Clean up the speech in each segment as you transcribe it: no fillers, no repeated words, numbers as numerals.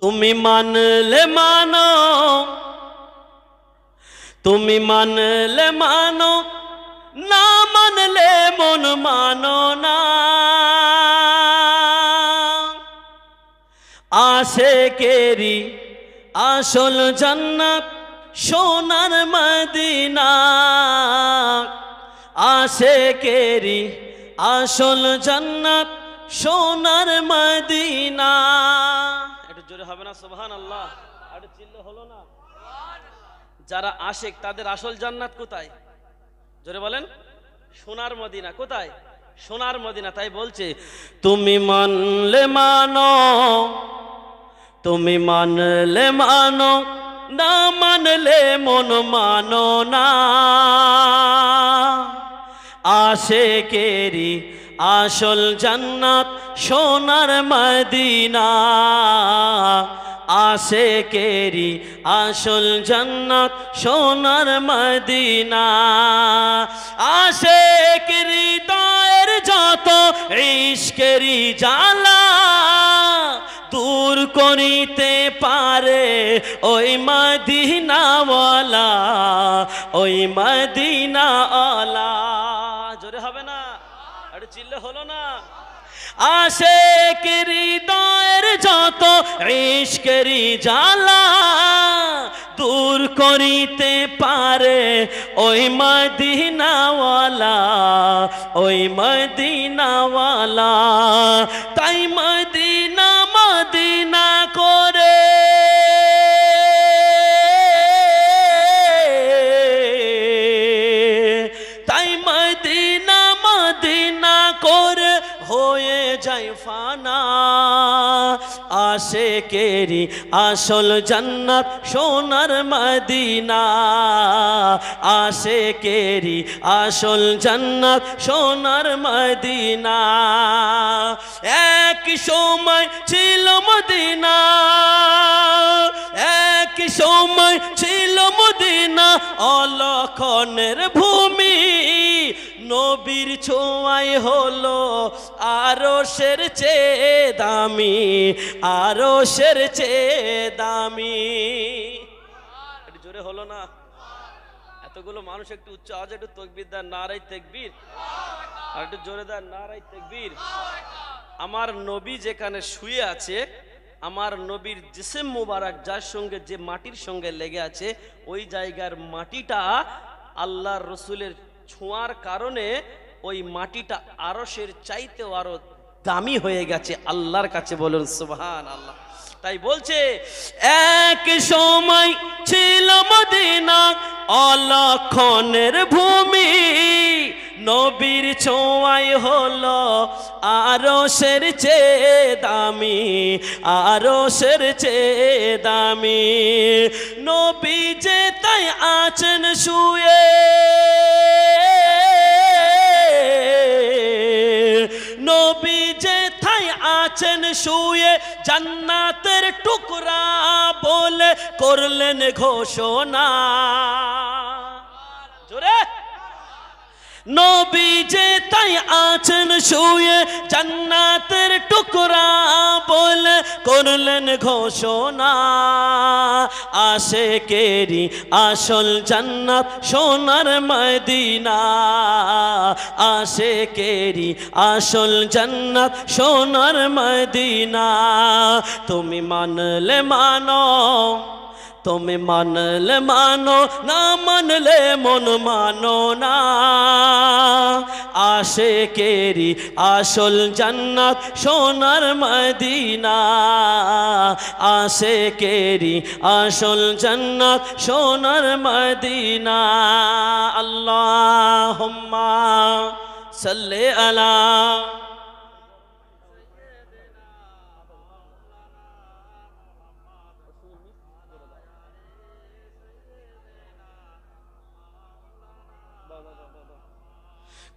তুমি মানলে মানো, তুমি মানলে মানো, না মানলে মন মানো না। আশিকেরি আসল জান্নাত সোনার মদিনা, আশিকেরি আসল জান্নাত সোনার মদিনা। একটু জোরে হবে না সুবহানাল্লাহ? একটু চিল্লে হলো না? যারা আশিক তাদের আসল জান্নাত কোথায়? জোরে বলেন। সোনার মদিনা। কোথায়? সোনার মদিনা। তাই বলছে তুমি মানলে মানো, তুমি মানলে মানো, না মানলে মন মানো না। আশিকেরি আসল জান্নাত সোনার মদিনা, আশিকেরি আসল জান্নাত সোনার মদিনা। আশিকের হৃদয়ের যত ইশকেরি জ্বালা দূর করিতে পারে ওই মদিনাওয়ালা, ওই মদিনাওয়ালা। জোরে হবে না? একটু চিল্লে হলো না? আশিকের হৃদয়ের যত ইশকেরি জ্বালা দূর করিতে পারে ওই মদিনাওয়ালা, ওই মদিনাওয়ালা। তাই মদিনা মদিনা করে হয়ে যায় ফানা। আশিকেরি আসল জান্নাত সোনার মদিনা, আশিকেরি আসল জান্নাত সোনার মদিনা। এক সময় ছিল মদিনা, এক সময় ছিল মদিনা অলক্ষণের ভূমি। নবীর ছোঁয়ায় হলো আরশের চেয়ে দামি, আরশের চেয়ে দামি। একটু জোরে হলো না? এতগুলো মানুষ একটু উচ্চ আওয়াজে একটু তাকবীর দেন, নারায়ে তাকবীর। আর একটু জোরে দেন, নারায়ে তাকবীর। আমার নবী যেখানে শুয়ে আছে, আমার নবীর জিসম মুবারক যার সঙ্গে যে মাটির সঙ্গে লেগে আছে, ওই জায়গার মাটিটা আল্লাহর রসুলের ছোঁয়ার কারণে ওই মাটিটা আরশের চাইতেও আরো দামি হয়ে গেছে আল্লাহর কাছে। বলুন সুবহানাল্লাহ। তাই বলছে এক সময় ছিল মদিনা অলক্ষণের ভূমি। নবীর ছোঁয়ায় হলো আরশের চেয়ে দামি, আরশের চেয়ে দামি। নবী যে তাই আছেন শুয়ে, নবী যে তাই আছেন শুয়ে, জান্নাতের টুকরা বলে করলেন ঘোষণা। জোরে। নবী যে তাই আছেন শুয়ে, জান্নাতের টুকরা বলে করলেন ঘোষণা। আশিকেরি আসল জান্নাত সোনার মদিনা, আশিকেরি আসল জান্নাত সোনার মদিনা। তুমি মানলে মানো, তুমি মানলে মানো, না মানলে মন মানো না। আশিকেরি আসল জান্নাত সোনার মদিনা, আশিকেরি আসল জান্নাত সোনার মদিনা। আল্লাহুম্মা সাল্লি আলা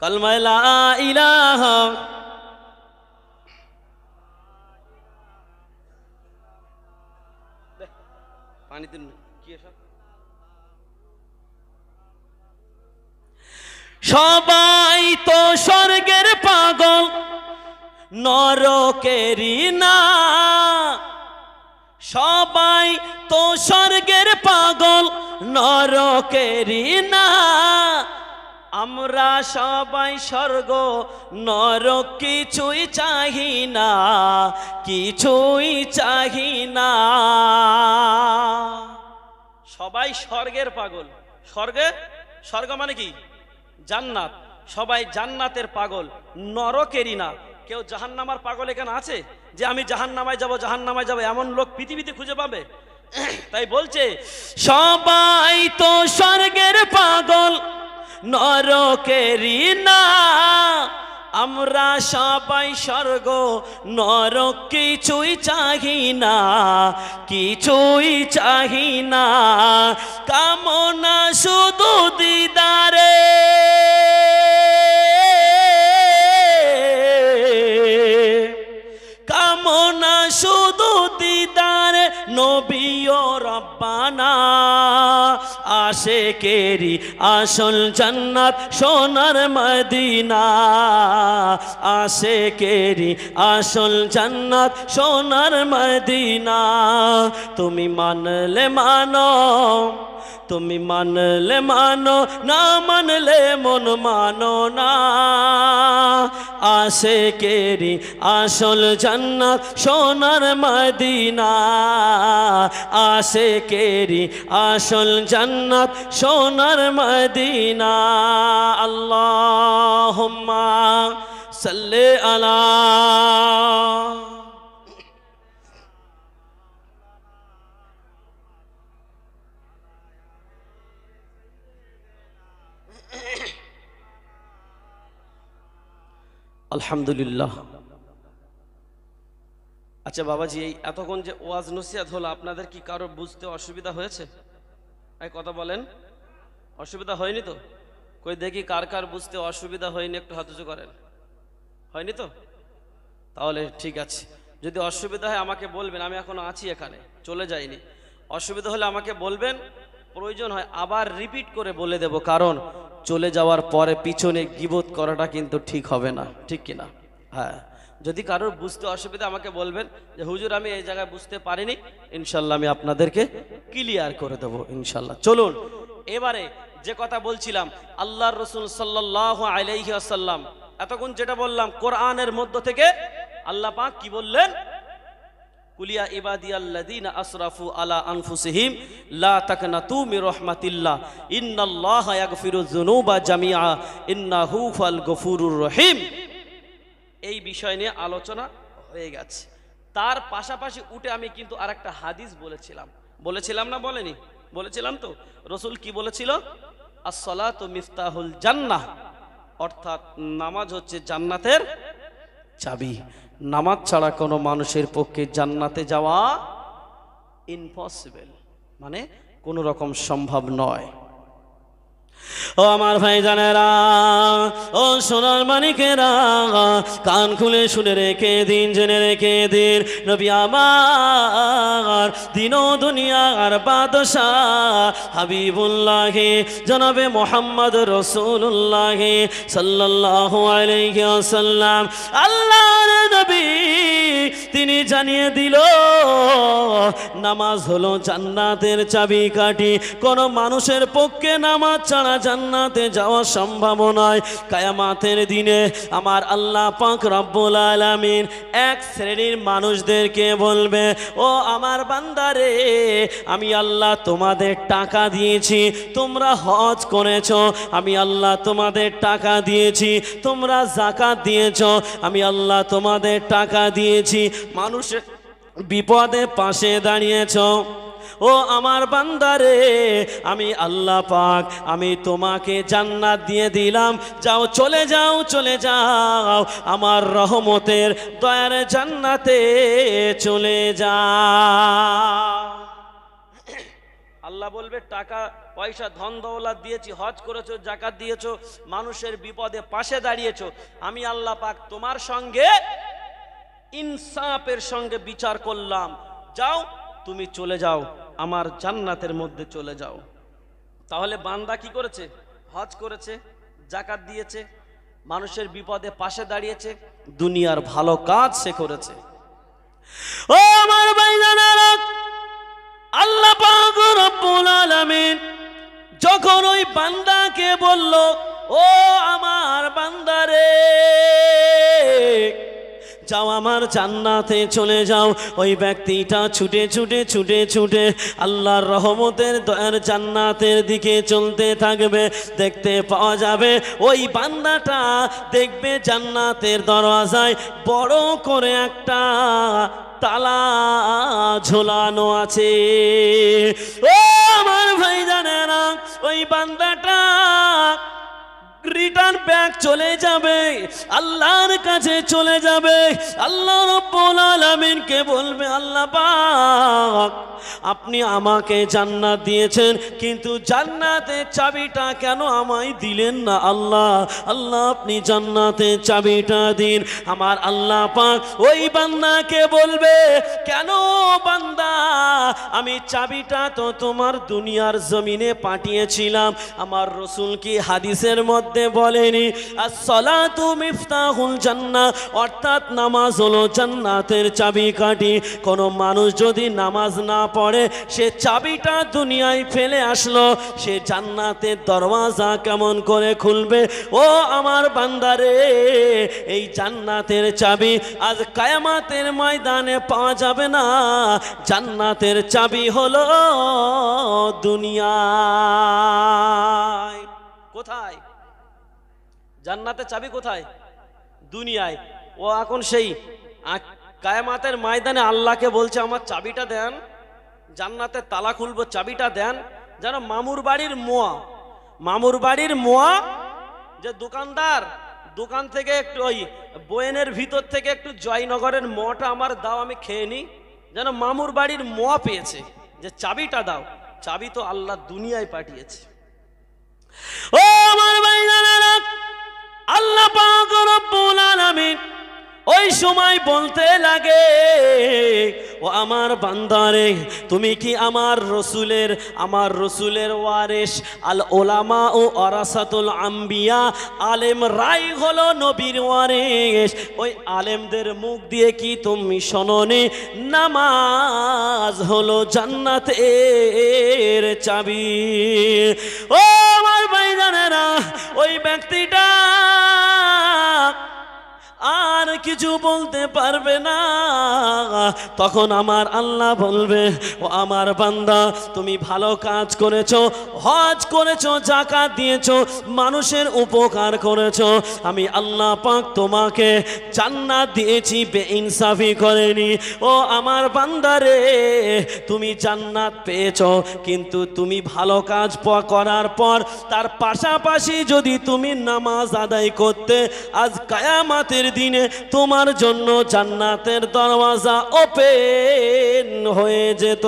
कलमा ला इलाहा। पानी दिन की সবাই তো স্বর্গের পাগল, নরকেরই না। সবাই তো স্বর্গের পাগল নরকেরই না, আমরা সবাই স্বর্গ নরক কিছুই চাহি না, কিছুই চাহি না। সবাই স্বর্গের পাগল। স্বর্গ মানে কি? জান্নাত। সবাই জান্নাতের পাগল, নরকেরই না। কেউ জাহান্নামার পাগল এখানে আছে যে আমি জাহান্নামায় যাব, জাহান্নামায় যাব? এমন লোক পৃথিবীতে খুঁজে পাবে? তাই বলছে সবাই তো স্বর্গের পাগল নরকেরই না, আমরা সবাই স্বর্গ নরক কিছুই চাহি না, কিছুই চাহি না। কামনা শুধু দিদারে, কামনা শুধু দিদারে নবী ও রব্বানা। আশিকেরি আসল জান্নাত সোনার মদিনা, আশিকেরি আসল জান্নাত সোনার মদিনা। তুমি মানলে মানো, তুমি মানলে মানো, না মানলে মন মানো না। আশিকেরি আসল জান্নাত সোনার মদিনা, আশিকেরি আসল জান্নাত সোনার মদিনা। আল্লাহুম্মা সাল্লি আলা। আলহামদুলিল্লাহ। আচ্ছা বাবাজি, এই এতক্ষণ যে ওয়াজ নসিহত হলো, আপনাদের কি কারো বুঝতে অসুবিধা হয়েছে? এই কথা বলেন, অসুবিধা হয়নি তো? কই দেখি কার কার বুঝতে অসুবিধা হয়নি, একটু হাত উঁচু করেন। হয়নি তো? তাহলে ঠিক আছে। যদি অসুবিধা হয় আমাকে বলবেন, আমি এখনো আছি এখানে, চলে যাইনি। অসুবিধা হলে আমাকে বলবেন, প্রয়োজন হয় আবার রিপিট করে বলে দেব, কারণ চলে যাওয়ার পরে পিছনে গীবত করাটা কিন্তু ঠিক হবে না, ঠিক কিনা? হ্যাঁ, যদি কারোর বুঝতে অসুবিধা আমাকে বলবেন যে হুজুর আমি এই জায়গায় বুঝতে পারিনি, ইনশাল্লাহ আমি আপনাদেরকে ক্লিয়ার করে দেবো ইনশাল্লাহ। চলুন এবারে যে কথা বলছিলাম, আল্লাহর রাসূল সাল্লাল্লাহু আলাইহি ওয়াসাল্লাম এতক্ষণ যেটা বললাম, কোরআনের মধ্য থেকে আল্লাহ পাক কি বললেন? কুলিয়া ইবাদিয়াল্লাযীনা আসরাফু আলা আনফুসিহিম লা তাকনাতু মির রাহমাতিল্লাহ ইন্নাল্লাহা ইয়াগফিরুয যুনুবা জামিআ ইন্নাহু হুয়াল গফুরুর রহিম। এই বিষয় নিয়ে আলোচনা হয়ে গেছে। তার পাশাপাশি উঠে আমি কিন্তু আরেকটা হাদিস বলেছিলাম না? বলেনি? বলেছিলাম তো। রাসূল কি বলেছিল? আস-সালাতু মিফতাহুল জান্নাহ, অর্থাৎ নামাজ হচ্ছে জান্নাতের চাবি। নামাজ ছাড়া কোনো মানুষের পক্ষে জান্নাতে যাওয়া ইম্পসিবল, মানে কোনো রকম সম্ভব নয়। ও আমার ভাইজানেরা, ও সোনার মানিকেরা, কান খুলে শুনে রেখে দিন, জেনে রেখে দিন, নবী আমার দিন ও দুনিয়ার বাদশাহ হাবিবুল্লাহ জনাবে মুহাম্মদ রাসূলুল্লাহ সাল্লাল্লাহু আলাইহি ওয়াসাল্লাম, আল্লাহর নবী, তিনি জানিয়ে দিল নামাজ হলো জান্নাতের চাবিকাঠি। কোন মানুষের পক্ষে নামাজ ছাড়া জান্নাতে যাওয়া সম্ভব নয়। কিয়ামতের দিনে আমার আল্লাহ পাক রব্বুল আলামিন এক শ্রেণীর মানুষদেরকে বলবে, ও আমার বান্দারে, আমি আল্লাহ তোমাদের টাকা দিয়েছি, তোমরা হজ করেছো, আমি আল্লাহ তোমাদের টাকা দিয়েছি, তোমরা যাকাত দিয়েছো, আমি আল্লাহ তোমাদের টাকা দিয়েছি, মানুষের বিপদে পাশে দাঁড়িয়েছো। ও আমার বান্দারে, আমি আল্লাহ পাক আমি তোমাকে জান্নাত দিয়ে দিলাম, যাও, চলে যাও, চলে যাও, আমার রহমতের দয়ার জান্নাতে চলে যাও। আল্লাহ বলবে, টাকা পয়সা ধন দৌলত দিয়েছি, হজ করেছো, যাকাত দিয়েছো, মানুষের বিপদে পাশে দাঁড়িয়েছো, আমি আল্লাহ পাক তোমার সঙ্গে ইনসাফের সঙ্গে বিচার করলাম, যাও তুমি চলে যাও, আমার জান্নাতের মধ্যে চলে যাও। তাহলে বান্দা কি করেছে? হজ করেছে, যাকাত দিয়েছে, মানুষের বিপদে পাশে দাঁড়িয়েছে, দুনিয়ার ভালো কাজ সে করেছে। ও আমার ভাইজানেরা, আল্লাহ পাক রব্বুল আলামিন যখন ওই বান্দাকে বলল, ও আমার বান্দারে, যাও আমার জান্নাতে চলে যাও, ওই ব্যক্তিটা ছুটে ছুটে ছুটে ছুটে আল্লাহর রহমতের দয়ার জান্নাতের দিকে চলতে থাকবে। দেখতে পাওয়া যাবে ওই বান্দাটা দেখবে জান্নাতের দরওয়াজায় বড় করে একটা তালা ঝোলানো আছে। ও আমার ভাইজানেরা, ওই বান্দাটা রিটার্ন ব্যাক চলে যাবে, আল্লাহর কাছে চলে যাবে। আল্লাহ রাব্বুল আলামিনকে বলবে, আল্লাহ পাক আপনি আমাকে জান্নাত দিয়েছেন, কিন্তু জান্নাতের চাবিটা কেন আমায় দিলেন না? আল্লাহ আল্লাহ আপনি জান্নাতের চাবিটা দিন। আমার আল্লাহ পাক ওই বান্দাকে বলবে, কেন বান্দা, আমি চাবিটা তো তোমার দুনিয়ার জমিনে পাঠিয়েছিলাম। আমার রাসূল কি হাদিসের মধ্যে বলেনি, as-salatu মিফতাহুল জান্নাহ, অর্থাৎ নামাজ হলো জান্নাতের চাবিকাঠি। কোন মানুষ যদি নামাজ না পড়ে, সে চাবিটা দুনিয়ায় ফেলে আসলো, সে জান্নাতের দরওয়াজা কেমন করে খুলবে? ও আমার বান্দারে, এই জান্নাতের চাবি আজ কিয়ামতের ময়দানে পাওয়া যাবে না। জান্নাতের চাবি হলো দুনিয়ায়। কোথায়? জান্নাতের চাবি কোথায়? দুনিয়ায়। ও এখন সেই কিয়ামতের ময়দানে আল্লাহকে বলছে, আমার চাবিটা দেন, জান্নাতের তালা খুলবো, চাবিটা দেন। যেন মামুর বাড়ির মোয়া, মামুর বাড়ির মোয়া যে দোকানদার, দোকান থেকে একটু ওই বয়েনের ভিতর থেকে একটু জয়নগরের মোয়াটা আমার দাও, আমি খেয়ে নিই। যেন মামুর বাড়ির মোয়া পেয়েছে যে চাবিটা দাও। চাবি তো আল্লাহ দুনিয়ায় পাঠিয়েছে। ও আমার ভাইজানেরা, আল্লাহ পাক রব্বুল আলামিন ওই সময় বলতে লাগে, ও আমার বান্দারে, তুমি কি আমার রসুলের ওয়ারিস? আল উলামা ও ওয়ারাসাতুল আম্বিয়া, আলেম রাই হলো নবীর ওয়ারিস। ওই আলেমদের মুখ দিয়ে কি তুমি শোনোনি, নামাজ হলো জান্নাতের চাবি? ও আমার ভাইজানেরা, ওই ব্যক্তিটা আর কিছু বলতে পারবে না। তখন আমার আল্লাহ বলবে, ও আমার বান্দা, তুমি ভালো কাজ করেছো, হজ করেছো, যাকাত দিয়েছো, মানুষের উপকার করেছো, আমি আল্লাহ পাক তোমাকে জান্নাত দিয়েছি, বেইনসাফি করেনি। ও আমার বান্দারে, তুমি জান্নাত পেয়েছো, কিন্তু তুমি ভালো কাজ করার পর তার পাশাপাশি যদি তুমি নামাজ আদায় করতে, আজ কিয়ামতের দিনে তোমার জন্য জান্নাতের দরওয়াজা ওপেন হয়ে যেত।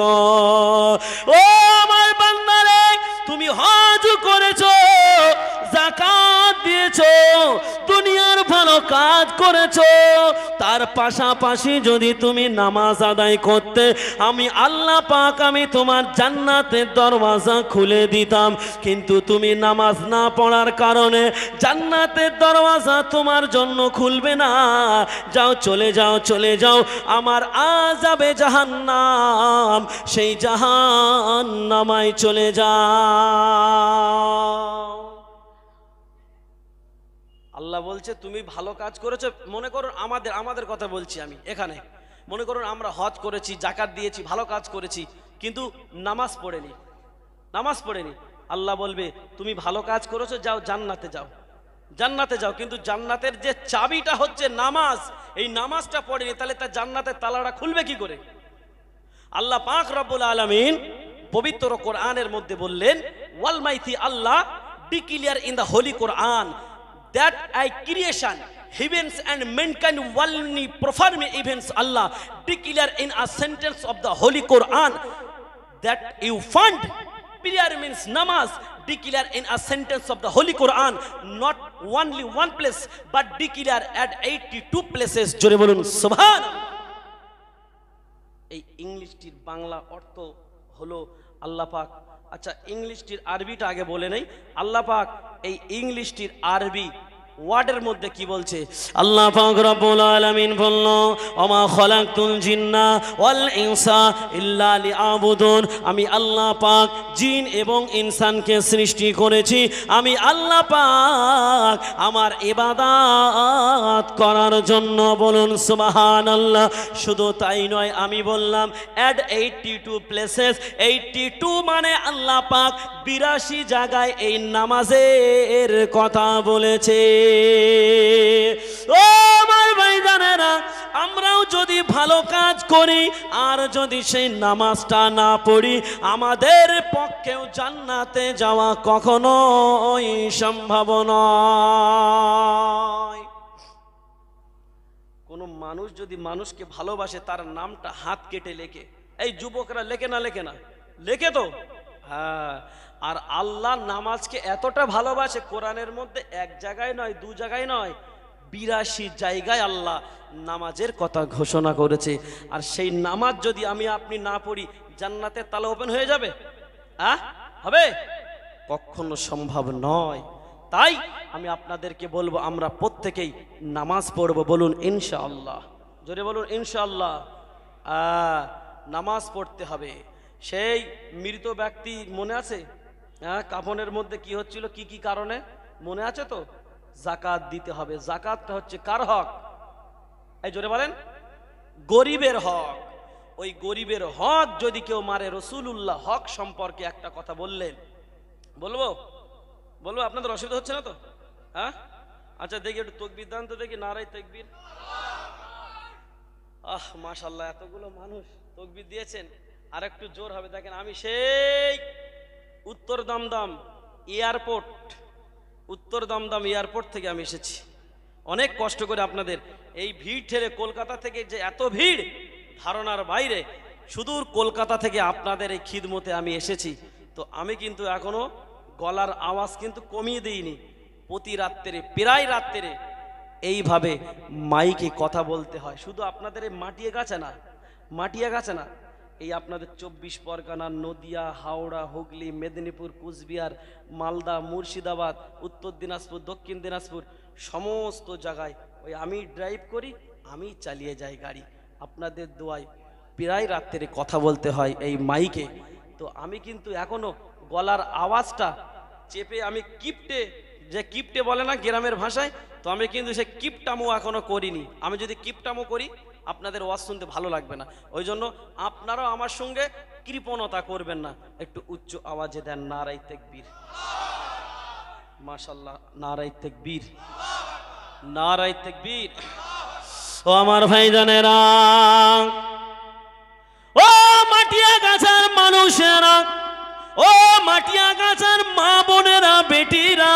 ও আমার বান্দারে, তুমি হজ করেছো, যাকাত দিয়েছো, দুনিয়ার ভালো কাজ করেছো, তার পাশাপাশি যদি তুমি নামাজ আদায় করতে, আমি আল্লাহ পাক আমি তোমার জান্নাতের দরওয়াজা খুলে দিতাম। কিন্তু তুমি নামাজ না পড়ার কারণে জান্নাতের দরওয়াজা তোমার জন্য খুলবে না। যাও, চলে যাও, চলে যাও, আমার আযাবে জাহান্নাম, সেই জাহান্নামায় চলে যাও। আল্লাহ বলছে, তুমি ভালো কাজ করেছো। মনে করুন আমাদের কথা বলছি আমি এখানে, মনে করুন আমরা হজ করেছি, যাকাত দিয়েছি, ভালো কাজ করেছি, কিন্তু নামাজ পড়েনি। আল্লাহ বলবে, তুমি ভালো কাজ করেছো, যাও জান্নাতে যাও, জান্নাতে যাও, কিন্তু জান্নাতের যে চাবিটা হচ্ছে নামাজ, এই নামাজটা পড়েনি, তাহলে তার জান্নাতের তালাটা খুলবে কি করে? আল্লাহ পাক রব্বুল আলামিন পবিত্র কোরআনের মধ্যে বললেন, ওয়াল মাইতি আল্লাহ declare in the holy Quran that I creation heavens and mankind only perform events. Allah declare in a sentence of the holy Quran that you find prayer means namaz, declare in a sentence of the holy Quran not only one place but declare at 82 places. জোরে বলুন সুবহানাল্লাহ। এই ইংলিশটির বাংলা অর্থ হলো আল্লাহ পাক, আচ্ছা ইংলিশটির আরবিটা আগে বলে নেই। আল্লাহ পাক এই ইংলিশটির আরবি ওয়ার্ডের মধ্যে কি বলছে? আল্লাহ পাক রব্বুল আলামিন বলল, ওমা খলাকতুল জিন্না ওয়াল ইনসা ইল্লা লিয়াবুদুন। আমি আল্লাহ পাক জিন এবং ইনসানকে সৃষ্টি করেছি, আমি আল্লাহ পাক আমার ইবাদত করার জন্য। বলুন সুবহানাল্লাহ। শুধু তাই নয়, আমি বললাম অ্যাট 82 প্লেসেস, 82 মানে আল্লাহ পাক 82 জায়গায় এই নামাজের কথা বলেছে। ও আমার ভাইজানেরা, আমরাও যদি ভালো কাজ করি আর যদি সেই নামাজটা না পড়ি, আমাদের পক্ষেও জান্নাতে যাওয়া কখনোই সম্ভব নয়। কোনো মানুষ যদি মানুষকে ভালোবাসে, তার নামটা হাত কেটে লেখে। এই যুবকরা লেখে না? লেখে না? লেখে তো। হ্যাঁ। আর আল্লাহ নামাজকে এতটা ভালোবাসে, কোরআনের মধ্যে এক জায়গায় নয়, দু জায়গায় নয়, 82 জায়গায় আল্লাহ নামাজের কথা ঘোষণা করেছে। আর সেই নামাজ যদি আমি আপনি না পড়ি, জান্নাতের তালা ওপেন হয়ে যাবে? হবে? কখনো সম্ভব নয়। তাই আমি আপনাদেরকে বলবো, আমরা প্রত্যেকেই নামাজ পড়বো। বলুন ইনশাআল্লাহ, জোরে বলুন ইনশাআল্লাহ। নামাজ পড়তে হবে। সেই মৃত ব্যক্তি মনে আছে? কাফনের মধ্যে কি হচ্ছিল, কি কি কারণে মনে আছে তো? যাকাত দিতে হবে। যাকাতটা হচ্ছে কার হক? এই জোরে বলেন, গরিবের হক। ওই গরিবের হক যদি কেউ মারে, রাসূলুল্লাহ হক সম্পর্কে একটা কথা বললেন। বলবো? আপনাদের অসুবিধা হচ্ছে না তো? আচ্ছা, দেখি একটু তাকবীর দান তো, দেখি নারায়ে তাকবীর। মাশাআল্লাহ, এতগুলো মানুষ তাকবীর দিয়েছেন। আর একটু জোর হবে। দেখেন, আমি সেই উত্তর দমদম এয়ারপোর্ট থেকে আমি এসেছি। অনেক কষ্ট করে আপনাদের এই ভিড় ঠেলে, কলকাতা থেকে যে এত ভিড় ধারণার বাইরে, সুদূর কলকাতা থেকে আপনাদের এই খিদমতে আমি এসেছি। তো আমি কিন্তু এখনো গলার আওয়াজ কিন্তু কমিয়ে দিইনি। প্রতি রাত্রে, প্রায় রাত্রে এইভাবে মাইকে কথা বলতে হয়। শুধু আপনাদের এই মাটিয়া গাছে না, এই আপনাদের 24 পরগনা, নদিয়া, হাওড়া, হুগলি, মেদিনীপুর, কুচবিহার, মালদা, মুর্শিদাবাদ, উত্তর দিনাজপুর, দক্ষিণ দিনাজপুর, সমস্ত জায়গায় ওই আমি ড্রাইভ করি, আমি চালিয়ে যাই গাড়ি। আপনাদের দোয়ায় প্রায় রাত্রে কথা বলতে হয় এই মাইকে। তো আমি কিন্তু এখনো গলার আওয়াজটা চেপে, আমি কিপটে বলে না গ্রামের ভাষায়, তো আমি কিন্তু সে কিপটামো এখনো করিনি। আমি যদি কিপটামো করি, আপনাদের ওয়াজ শুনতে ভালো লাগবে না। ওই জন্য আপনারাও আমার সঙ্গে কৃপণতা করবেন না, একটু উচ্চ আওয়াজে দেন নারায়ে তাকবীর। মাশাআল্লাহ, নারায়ে তাকবীর, নারায়ে তাকবীর। ও আমার ভাইজানেরা, ও মাটিয়া গাছার মানুষেরা, ও মাটিয়া গাছার মা বোনেরা, বেটিরা,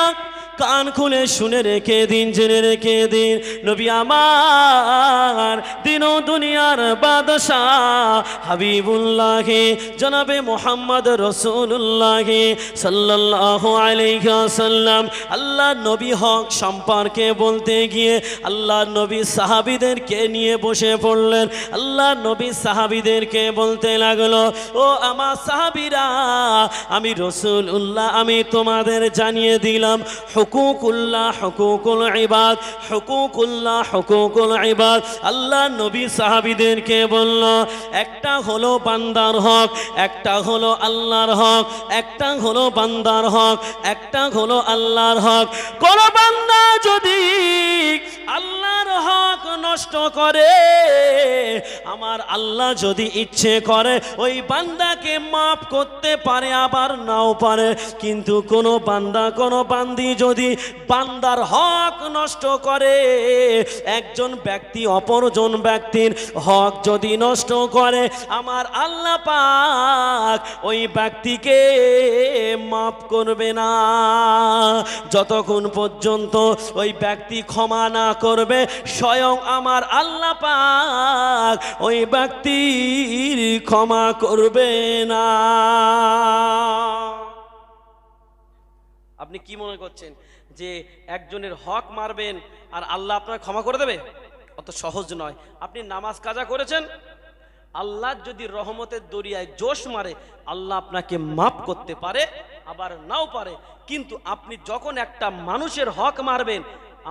কান খুলে শুনে রেখে দিন, জেনে রেখে দিন। নবী আমার দিন ও দুনিয়ার বাদশাহ হাবিবুল্লাহ জনাবে মুহাম্মদ রাসূলুল্লাহ সাল্লাল্লাহু আলাইহি ওয়াসাল্লাম আল্লাহ নবী হক সম্পর্কে বলতে গিয়ে আল্লাহ নবী সাহাবীদেরকে নিয়ে বসে পড়লেন। আল্লাহ নবী সাহাবীদেরকে বলতে লাগলো, ও আমার সাহাবীরা, আমি রাসূলুল্লাহ আমি তোমাদের জানিয়ে দিলাম হুকুকুল্লাহ হুকুকুল ইবাদ, হুকুকুল্লাহ হুকুকুল ইবাদ। আল্লাহ নবী সাহাবীদেরকে বলল, একটা হলো বান্দার হক, একটা হলো আল্লাহর হক, একটা হলো বান্দার হক, একটা হলো আল্লাহর হক। কোন বান্দা যদি আল্লাহর হক নষ্ট করে, আমার আল্লাহ যদি ইচ্ছে করে ওই বান্দাকে মাফ করতে পারে, আবার নাও পারে। কিন্তু কোন বান্দা, কোন বান্দি যদি বান্দার হক নষ্ট করে, একজন ব্যক্তি অপরজন ব্যক্তির হক যদি নষ্ট করে, আমার আল্লাহ পাক ওই ব্যক্তিকে মাফ করবে না যতক্ষণ পর্যন্ত ওই ব্যক্তি ক্ষমা না করবে। স্বয়ং আমার আল্লাহ পাক ওই ব্যক্তির ক্ষমা করবে না। আপনি কি মনে করছেন যে একজনের হক মারবেন আর আল্লাহ আপনার ক্ষমা করে দেবে? অত সহজ নয়। আপনি নামাজ কাজা করেছেন, আল্লাহ যদি রহমতের দরিয়ায় জোশ মারে, আল্লাহ আপনাকে মাফ করতে পারে, আবার নাও পারে। কিন্তু আপনি যখন একটা মানুষের হক মারবেন,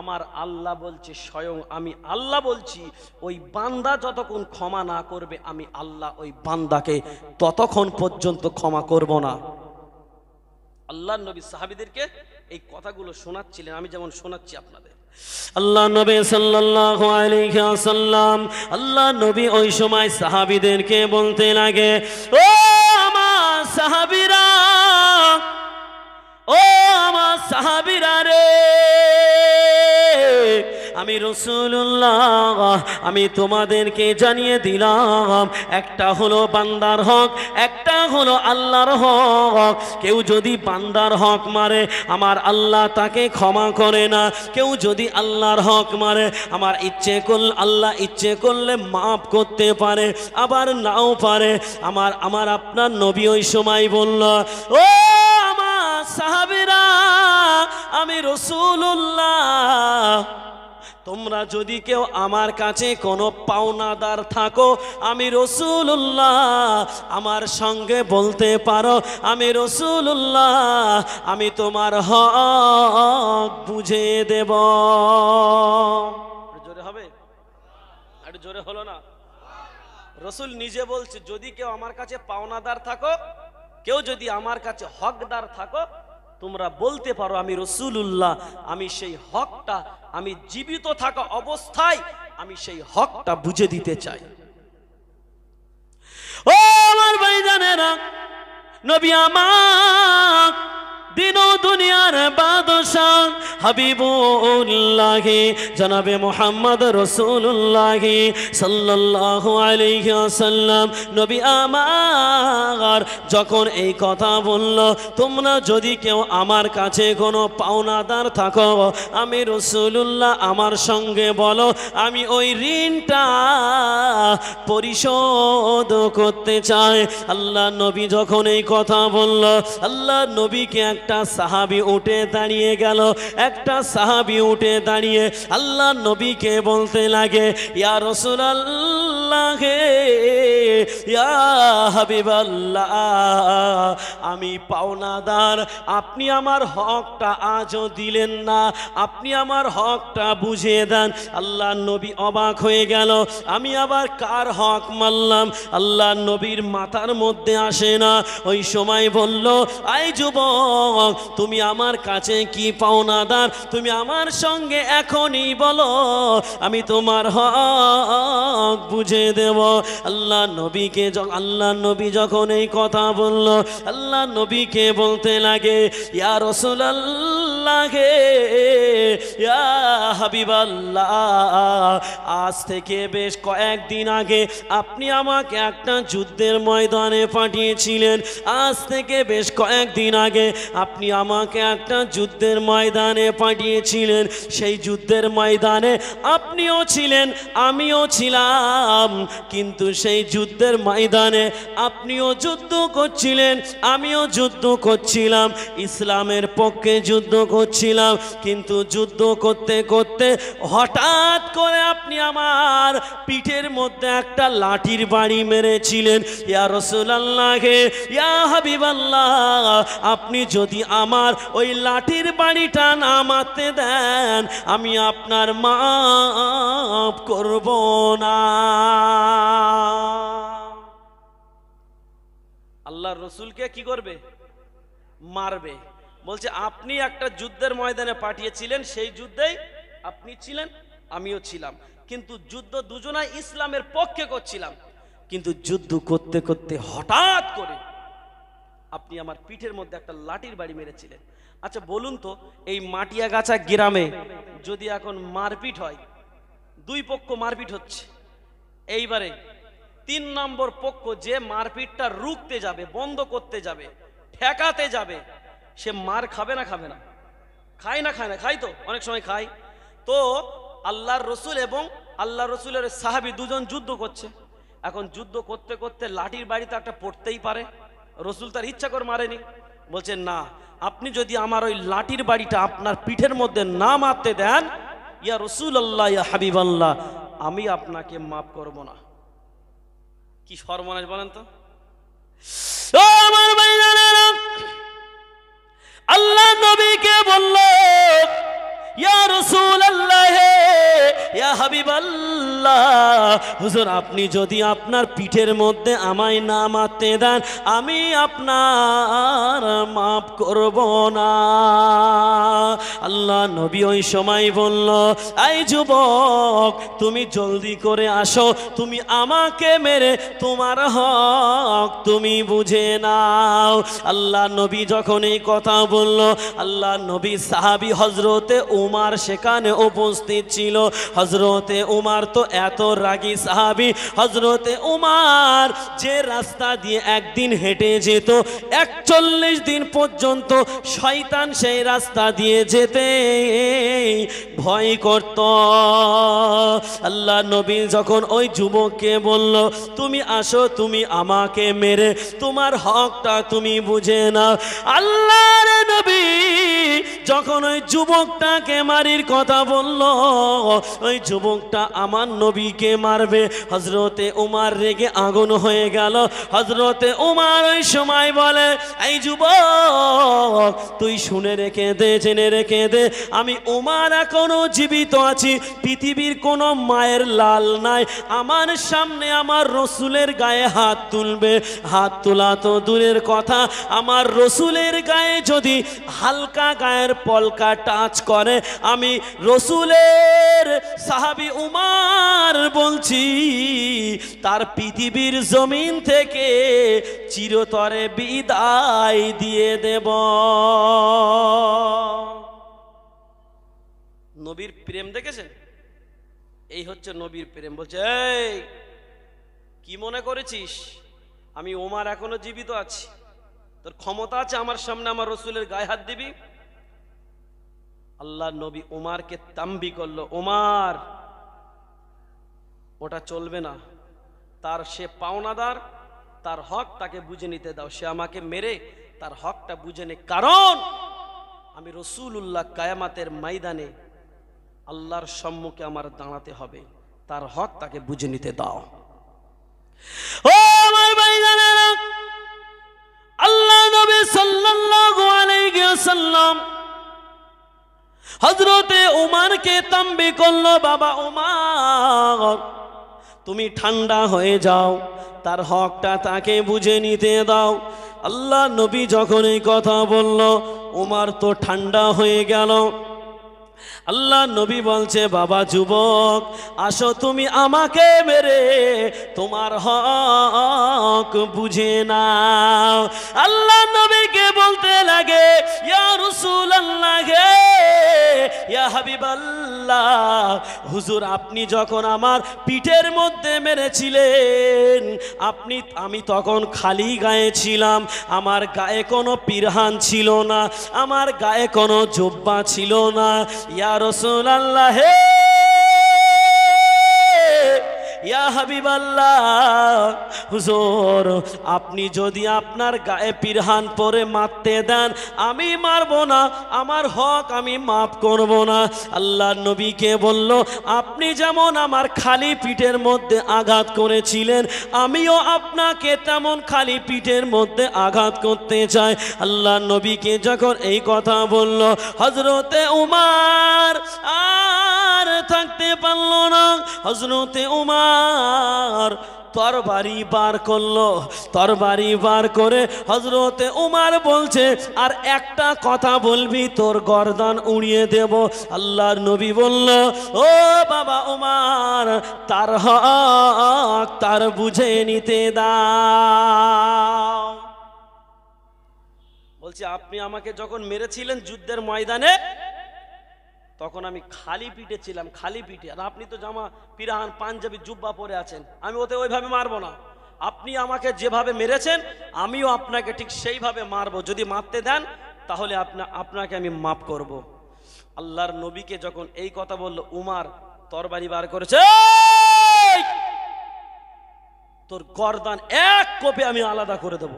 আমার আল্লাহ বলছে, স্বয়ং আমি আল্লাহ বলছি, ওই বান্দা যতক্ষণ ক্ষমা না করবে আমি আল্লাহ ওই বান্দাকে ততক্ষণ পর্যন্ত ক্ষমা করব না। আল্লাহ নবী সাহাবীদেরকে এই কথাগুলো শোনাচ্ছিলেন, আমি যেমন শোনাচ্ছি আপনাদের। আল্লাহ নবী সাল্লাল্লাহু আলাইহি ওয়াসাল্লাম, আল্লাহ নবী ওই সময় সাহাবীদেরকে বলতে লাগে, ও আমার সাহাবীরা, ও আমার সাহাবীরা রে, আমি রাসূলুল্লাহ আমি তোমাদেরকে জানিয়ে দিলাম, একটা হলো বান্দার হক, একটা হলো আল্লাহর হক। কেউ যদি বান্দার হক মারে আমার আল্লাহ তাকে ক্ষমা করে না, কেউ যদি আল্লাহর হক মারে আমার আল্লাহ ইচ্ছে করলে মাফ করতে পারে, আবার নাও পারে। আমার আপনার নবী ওই সময় বলল, ও আমার সাহাবীরা, আমি রাসূলুল্লাহ, তোমরা যদি কেউ আমার কাছে কোনো পাওনাদার থাকো আমি রাসূলুল্লাহ আমার সঙ্গে বলতে পারো, আমি রাসূলুল্লাহ আমি তোমার হক বুঝিয়ে দেব। জোরে হবে? একটু জোরে হলো না? রাসূল নিজে বলছে, যদি কেউ আমার কাছে পাওনাদার থাকো, কেউ যদি আমার কাছে হকদার থাকো, তোমরা বলতে পারো আমি রাসূলুল্লাহ আমি সেই হকটা, আমি জীবিত থাকা অবস্থায় আমি সেই হকটা বুঝে দিতে চাই। ও আমার ভাইজানেরা, নবী আমার দিন ও দুনিয়ার বাদশাহ হাবিবুল্লাহ জনাবে মুহাম্মদ রাসূলুল্লাহ সাল্লাল্লাহু আলাইহি ওয়াসাল্লাম, নবী আমার যখন এই কথা বলল, তোমরা যদি কেউ আমার কাছে কোনো পাওনাদার থাকো আমি রাসূলুল্লাহ আমার সঙ্গে বলো, আমি ওই ঋণটা পরিশোধ করতে চাই। আল্লাহ নবী যখন এই কথা বলল, আল্লাহ নবীকে একটা সাহাবী উঠে দাঁড়িয়ে গেল, একটা সাহাবী উঠে দাঁড়িয়ে আল্লাহ নবীকে বলতে লাগে, ইয়া রাসূলুল্লাহ ইয়া হাবিবাল্লাহ, আমি পাওনাদার, আপনি আমার হকটা আজও দিলেন না, আপনি আমার হকটা বুঝিয়ে দেন। আল্লাহ নবী অবাক হয়ে গেল, আমি আবার কার হক মারলাম? আল্লাহ নবীর মাথার মধ্যে আসে না। ওই সময় বলল, আই যুবক, তুমি আমার কাছে কি পাওনাদার? তুমি আমার সঙ্গে এখনই বলো, আমি তোমার হক বুঝে দেব। আল্লাহ নবী যখন এই কথা বলল, আল্লাহ নবীকে বলতে লাগে, ইয়া রাসূলুল্লাহ ইয়া হাবিবাল্লাহ, আজ থেকে বেশ কয়েকদিন আগে আপনি আমাকে একটা যুদ্ধের ময়দানে পাঠিয়েছিলেন। আজ থেকে বেশ কয়েকদিন আগে আপনি আমাকে একটা যুদ্ধের ময়দানে পাঠিয়েছিলেন। সেই যুদ্ধের ময়দানে আপনিও ছিলেন, আমিও ছিলাম, কিন্তু সেই যুদ্ধের ময়দানে আপনিও যুদ্ধ করছিলেন, আমিও যুদ্ধ করছিলাম, ইসলামের পক্ষে যুদ্ধ করছিলাম। কিন্তু যুদ্ধ করতে করতে হঠাৎ করে আপনি আমার পিঠের মধ্যে একটা লাঠির বাড়ি মেরেছিলেন। ইয়া রাসূলুল্লাহ ইয়া হাবিবাল্লাহ, আপনি যদি আমার ওই লাঠির বাড়িটা না মারতে দেন আমি আপনার মাফ করব না। আল্লাহর রাসূলকে কি করবে? মারবে। বলছে আপনি একটা যুদ্ধের ময়দানে পাঠিয়েছিলেন, সেই যুদ্ধেই আপনি ছিলেন, আমিও ছিলাম, কিন্তু যুদ্ধ দুজনাই ইসলামের পক্ষে করছিলাম। কিন্তু যুদ্ধ করতে করতে হঠাৎ করে আপনি আমার পিঠের মধ্যে একটা লাঠির বাড়ি মেরেছিলেন। আচ্ছা বলুন তো, এই মাটিয়াগাছা গ্রামে যদি এখন মারপিট হয়, দুই পক্ষ মারপিট হচ্ছে, এইবারে 3 নম্বর পক্ষ যে মারপিটটা রুখতে যাবে, বন্ধ করতে যাবে, ঠেকাতে যাবে, সে মার খাবে না? খাবে না? খায় না? খায় না? খাই তো, অনেক সময় খাই তো। আল্লাহর রসুল এবং আল্লাহ রসুলের সাহাবী দুজন যুদ্ধ করছে। এখন যুদ্ধ করতে করতে লাঠির বাড়ি তো একটা পড়তেই পারে, রসুল তার ইচ্ছা করে মারেনি। বলছেন না, আপনি যদি আমার ওই লাঠির বাড়িটা আপনার পিঠের মধ্যে না মারতে দেন, ইয়া রাসূলুল্লাহ ইয়া হাবিবাল্লাহ, আমি আপনাকে মাফ করব না। কি সর্বনাশ বলেন তো। ও আমার ভাইজানেরা, আল্লাহ নবীকে বলল, ইয়া রাসূলুল্লাহ হাবিবাল্লাহ, হুজুর আপনি যদি আপনার পিঠের মধ্যে আমায় না মারতে দেন আমি আপনার মাফ করব না। আল্লাহ নবী ওই সময় বলল, এই যুবক তুমি জলদি করে আসো, তুমি আমাকে মেরে তোমার হক তুমি বুঝে নাও। আল্লাহ নবী যখন এই কথা বলল, আল্লাহ নবী সাহাবী হযরতে উমর সেখানে উপস্থিত ছিল। হযরতে উমর তো এত রাগী সাহাবী, হযরতে উমর যে রাস্তা দিয়ে একদিন হেঁটে যেত 41 দিন পর্যন্ত শয়তান সেই রাস্তা দিয়ে যেতে ভয় করত। আল্লাহ নবী যখন ওই যুবককে বলল, তুমি আসো, তুমি আমাকে মেরে তোমার হকটা তুমি বুঝে নাও। আল্লাহর নবী যখন ওই যুবকটাকে মারির কথা বলল, ওই যুবকটা আমার নবীকে মারবে, হযরতে উমর রেগে আগুন হয়ে গেল। হযরতে উমর ওই সময় বলে, এই যুবক তুই শুনে রেখে দে, জেনে রেখে দে, আমি উমর এখনো জীবিত আছি, পৃথিবীর কোনো মায়ের লাল নাই আমার সামনে আমার রসুলের গায়ে হাত তুলবে। হাত তোলা তো দূরের কথা, আমার রসুলের গায়ে যদি হালকা গায়ের পলকা টাচ করে, আমি রসুলের সাহাবী উমর বলছি তার পৃথিবীর জমিন থেকে চিরতরে বিদায় দিয়ে দেব। নবীর প্রেম দেখেছেন? এই হচ্ছে নবীর প্রেম। বলছে, এই কি মনে করেছিস আমি ওমর এখনো জীবিত আছি, তোর ক্ষমতা আছে আমার সামনে আমার রসুলের গায়ে হাত দিবি? আল্লাহ নবী ওমরকে তাম্বি করলো, ওমর ওটা চলবে না, তার সে পাওনাদার, তার হক তাকে বুঝে নিতে দাও, সে আমাকে মেরে তার হকটা বুঝে নে, কারণ আমি রসুলুল্লাহ কিয়ামতের ময়দানে আল্লাহর সম্মুখে আমার দাঁড়াতে হবে, তার হক তাকে বুঝে নিতে দাও। ও আমার ভাইজানেরা, আল্লাহ নবী সাল্লাল্লাহু আলাইহি ওয়াসাল্লাম হযরতে উমরকে তাম্বি করলো, বাবা উমর তুমি ঠান্ডা হয়ে যাও, তার হকটা তাকে বুঝে নিতে দাও। আল্লাহ নবী যখন এই কথা বলল, উমর তো ঠান্ডা হয়ে গেল। আল্লাহ নবী বলছে, বাবা যুবক আসো, তুমি আমাকে মেরে তোমার হক বুঝে নাও। আল্লাহ নবীকে বলতে লাগে, ইয়া রাসূলুল্লাহ, ইয়া হাবিবাল্লাহ, হুজুর আপনি যখন আমার পিঠের মধ্যে মেরেছিলেন আমি তখন খালি গায়ে ছিলাম, আমার গায়ে কোনো পিরহান ছিল না, আমার গায়ে কোনো জুব্বা ছিল না। ইয়া রাসূলুল্লাহ, ইয়া হাবিবাল্লাহ, হুজুর আপনি যদি আপনার গায়ে পিরহান পরে মারতে দেন আমি মারবো না, আমার হক আমি মাফ করব না। আল্লাহ নবীকে বলল, আপনি যেমন আমার খালি পিঠের মধ্যে আঘাত করেছিলেন আমিও আপনাকে তেমন খালি পিঠের মধ্যে আঘাত করতে চাই। আল্লাহ নবীকে যখন এই কথা বলল, হযরতে উমর আর থাকতে পারল না। হযরতে উমর তরবারি বার করলো, তরবারি বার করে হযরতে উমর বলছে, আর একটা কথা বলবি তোর গর্দান উড়িয়ে দেব। আল্লাহর নবী বলল, ও বাবা উমর, তার হক তার বুঝে নিতে দাও। বলছে, আপনি আমাকে যখন মেরেছিলেন যুদ্ধের ময়দানে তখন আমি খালি পিঠে ছিলাম, খালি পিঠে, আর আপনি তো জামা পিরাহান পাঞ্জাবি জুব্বা পরে আছেন, আমি ওতে ওইভাবে মারবো না। আপনি আমাকে যেভাবে মেরেছেন আমিও আপনাকে ঠিক সেইভাবে মারবো, যদি মারতে দেন তাহলে আপনাকে আমি মাফ করব। আল্লাহর নবীকে যখন এই কথা বলল, উমর তরবারি বার করেছে, তোর গর্দান এক কোপে আমি আলাদা করে দেব।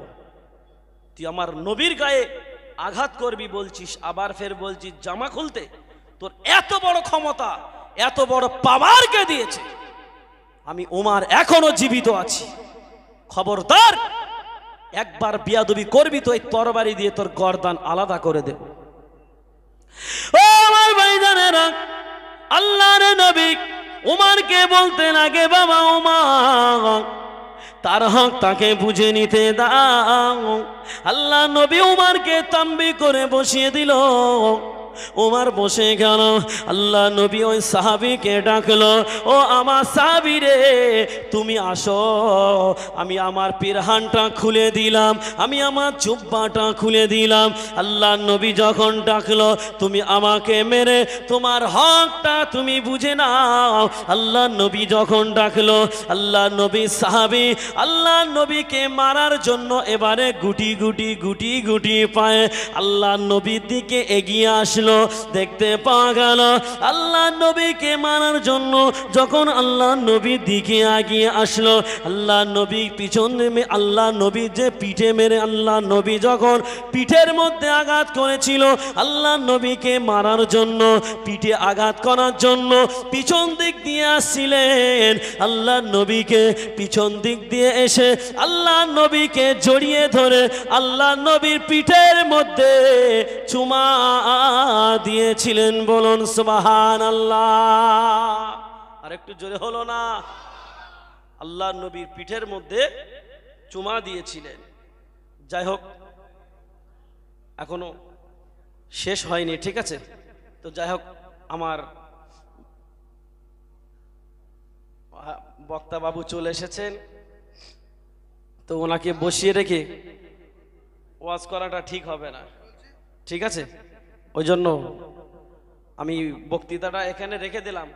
তুই আমার নবীর গায়ে আঘাত করবি বলছিস, আবার ফের বলছিস জামা খুলতে? তোর এত বড় ক্ষমতা, এত বড় পাওয়ার কে দিয়েছে? আমি উমর এখনো জীবিত আছি, খবরদার একবার বিয়াদবি করবি তো এই তরবারি দিয়ে তোর গর্দান আলাদা করে দেব। ও আমার ভাইজানেরা, আল্লাহর নবী উমারকে বলতেন, আগে বাবা উমার, তার হক তাকে বুঝে নিতে দাও। আল্লাহ নবী উমারকে তাম্বি করে বসিয়ে দিল। উমার বসে গেল। আল্লাহ নবী ওই সাহাবীকে ডাকলো, ও আমার সাহাবী রে, তুমি আসো। আমি আমার পিরহানটা খুলে দিলাম, আমি আমার জুব্বাটা খুলে দিলাম। আল্লাহ নবী যখন ডাকলো, তুমি আমাকে মেরে তোমার হকটা তুমি বুঝে নাও। আল্লাহ নবী যখন ডাকলো, আল্লাহ নবী সাহাবী আল্লাহ নবীকে মারার জন্য এবারে গুটি গুটি গুটি গুটি পায়ে আল্লাহ নবীর দিকে এগিয়ে আসলো। দেখতে পাওয়া গেল আল্লাহ নবীকে মারার জন্য যখন আল্লাহ নবীর দিকে এগিয়ে আসলো, আল্লাহ নবী পিছনে আল্লাহ নবী যে পিঠে মেরে আল্লাহ নবী যখন পিঠের মধ্যে আঘাত করেছিল, আল্লাহ নবীকে মারার জন্য পিঠে আঘাত করার জন্য পিছন দিক দিয়ে আসছিলেন। আল্লাহ নবীকে পিছন দিক দিয়ে এসে আল্লাহ নবীকে জড়িয়ে ধরে আল্লাহ নবীর পিঠের মধ্যে চুমা দিয়েছিলেন। বলুন সুবহানাল্লাহ। আর একটু জোরে হলো না? আল্লাহ নবীর পিঠের মধ্যে চুমা দিয়েছিলেন। যাই হোক, এখনো শেষ হয়নি, ঠিক আছে? তো যাই হোক, আমার বক্তা বাবু চলে এসেছেন, তো ওনাকে বসিয়ে রেখে ওয়াজ করাটা ঠিক হবে না, ঠিক আছে? ওই জন্য আমি বক্তৃতাটা এখানে রেখে দিলাম।